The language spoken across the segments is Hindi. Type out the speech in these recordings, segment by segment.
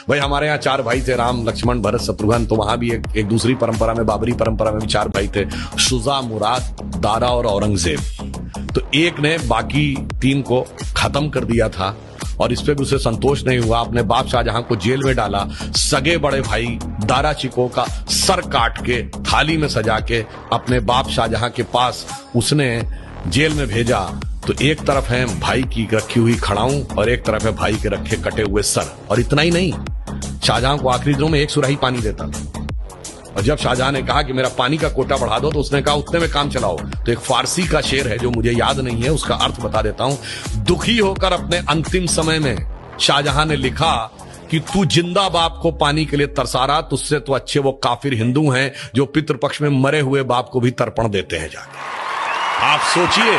भाई हमारे यहाँ 4 भाई थे, राम लक्ष्मण भरत शत्रुघ्न। तो वहां भी एक दूसरी परंपरा में, बाबरी परंपरा में भी 4 भाई थे, शुजा, मुराद, दारा और औरंगजेब। तो एक ने बाकी 3 को खत्म कर दिया था और इस पे भी उसे संतोष नहीं हुआ। अपने बाप शाहजहां को जेल में डाला। सगे बड़े भाई दारा चिको का सर काट के थाली में सजा के अपने बाप शाहजहां के पास उसने जेल में भेजा। तो एक तरफ है भाई की रखी हुई खड़ाऊं और एक तरफ है भाई के रखे कटे हुए सर। और इतना ही नहीं, शाहजहां को आखिरी दिनों में 1 सुराही पानी देता था। और जब शाहजहां ने कहा कि मेरा पानी का कोटा बढ़ा दो, तो उसने कहा उतने में काम चलाओ। तो एक फारसी का शेर है जो मुझे याद नहीं है, उसका अर्थ बता देता हूं। दुखी होकर अपने अंतिम समय में शाहजहां ने लिखा कि तू जिंदा बाप को पानी के लिए तरसा रहा, तुझसे तो अच्छे वो काफिर हिंदू हैं जो पितृपक्ष में मरे हुए बाप को भी तर्पण देते हैं जाके। आप सोचिए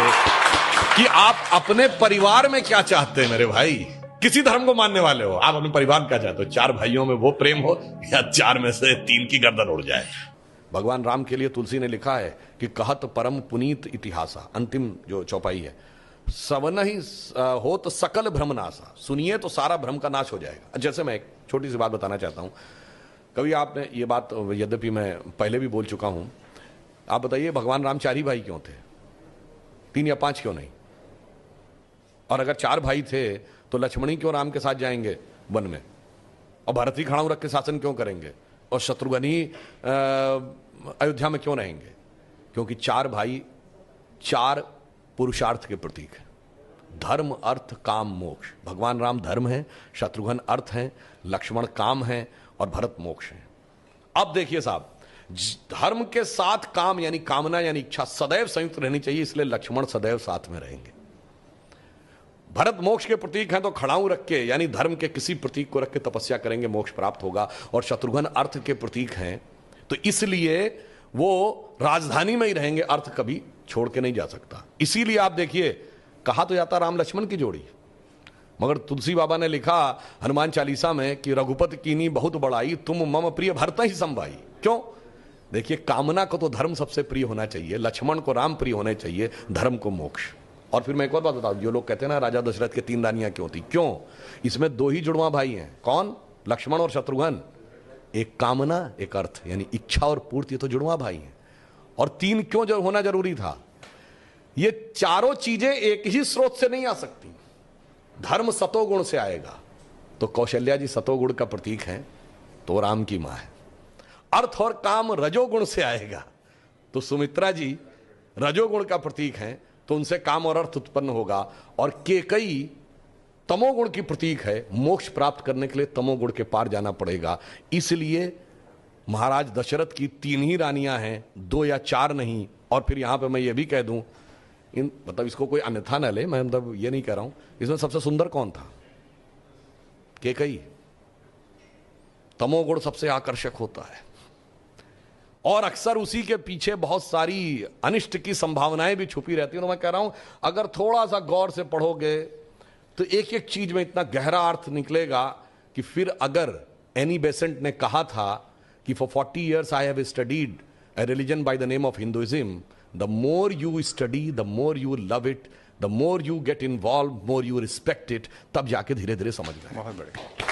कि आप अपने परिवार में क्या चाहते हैं मेरे भाई। किसी धर्म को मानने वाले हो, आप अपने परिवार में क्या चाहते हो? 4 भाइयों में वो प्रेम हो या 4 में से 3 की गर्दन उड़ जाए। भगवान राम के लिए तुलसी ने लिखा है कि कहत परम पुनीत इतिहासा, अंतिम जो चौपाई है, सवन ही हो तो सकल भ्रम नासा, सुनिए तो सारा भ्रम का नाश हो जाएगा। जैसे मैं एक छोटी सी बात बताना चाहता हूं। कभी आपने ये बात, यद्यपि मैं पहले भी बोल चुका हूं, आप बताइए भगवान राम 4 ही भाई क्यों थे? 3 या 5 क्यों नहीं? और अगर 4 भाई थे तो लक्ष्मणी क्यों राम के साथ जाएंगे वन में, और भरत ही खड़ाऊ रख के शासन क्यों करेंगे, और शत्रुघ्न ही अयोध्या में क्यों रहेंगे? क्योंकि 4 भाई 4 पुरुषार्थ के प्रतीक हैं। धर्म, अर्थ, काम, मोक्ष। भगवान राम धर्म है, शत्रुघ्न अर्थ है, लक्ष्मण काम है और भरत मोक्ष है। अब देखिए साहब, धर्म के साथ काम यानी कामना यानी इच्छा सदैव संयुक्त रहनी चाहिए, इसलिए लक्ष्मण सदैव साथ में रहेंगे। भरत मोक्ष के प्रतीक हैं, तो खड़ाऊ रख के यानी धर्म के किसी प्रतीक को रख के तपस्या करेंगे, मोक्ष प्राप्त होगा। और शत्रुघ्न अर्थ के प्रतीक हैं, तो इसलिए वो राजधानी में ही रहेंगे, अर्थ कभी छोड़ के नहीं जा सकता। इसीलिए आप देखिए, कहा तो जाता राम लक्ष्मण की जोड़ी, मगर तुलसी बाबा ने लिखा हनुमान चालीसा में कि रघुपति कीनी बहुत बड़ाई, तुम मम प्रिय भरत ही संभाई। क्यों? देखिए, कामना को तो धर्म सबसे प्रिय होना चाहिए, लक्ष्मण को राम प्रिय होने चाहिए, धर्म को मोक्ष। और फिर मैं एक और बात बताऊं, जो लोग कहते हैं ना राजा दशरथ के 3 रानियां क्यों थी, क्यों? इसमें 2 ही जुड़वा भाई हैं। कौन? लक्ष्मण और शत्रुघ्न। एक कामना, एक अर्थ, यानी इच्छा और पूर्ति, तो जुड़वा भाई हैं। और 3 क्यों जो होना जरूरी था? ये चारों चीजें एक ही स्रोत से नहीं आ सकती। धर्म सतोगुण से आएगा, तो कौशल्या जी सतोगुण का प्रतीक है, तो राम की मां है। अर्थ और काम रजोगुण से आएगा, तो सुमित्रा जी रजोगुण का प्रतीक है, तो उनसे काम और अर्थ उत्पन्न होगा। और केकई तमोगुण की प्रतीक है, मोक्ष प्राप्त करने के लिए तमोगुण के पार जाना पड़ेगा। इसलिए महाराज दशरथ की 3 ही रानियां हैं, 2 या 4 नहीं। और फिर यहां पे मैं ये भी कह दूं, मतलब इसको कोई अन्यथा न ले, मैं मतलब ये नहीं कह रहा हूं, इसमें सबसे सुंदर कौन था? केकई। तमोगुण सबसे आकर्षक होता है और अक्सर उसी के पीछे बहुत सारी अनिष्ट की संभावनाएं भी छुपी रहती हैं। और मैं कह रहा हूं, अगर थोड़ा सा गौर से पढ़ोगे तो एक एक चीज में इतना गहरा अर्थ निकलेगा कि फिर अगर एनी बेसेंट ने कहा था कि for 40 years I have studied A religion by the name of Hinduism, the more you study, the more you love it, the more you get involve, more you respect it, तब जाके धीरे धीरे समझ में। बहुत बढ़िया।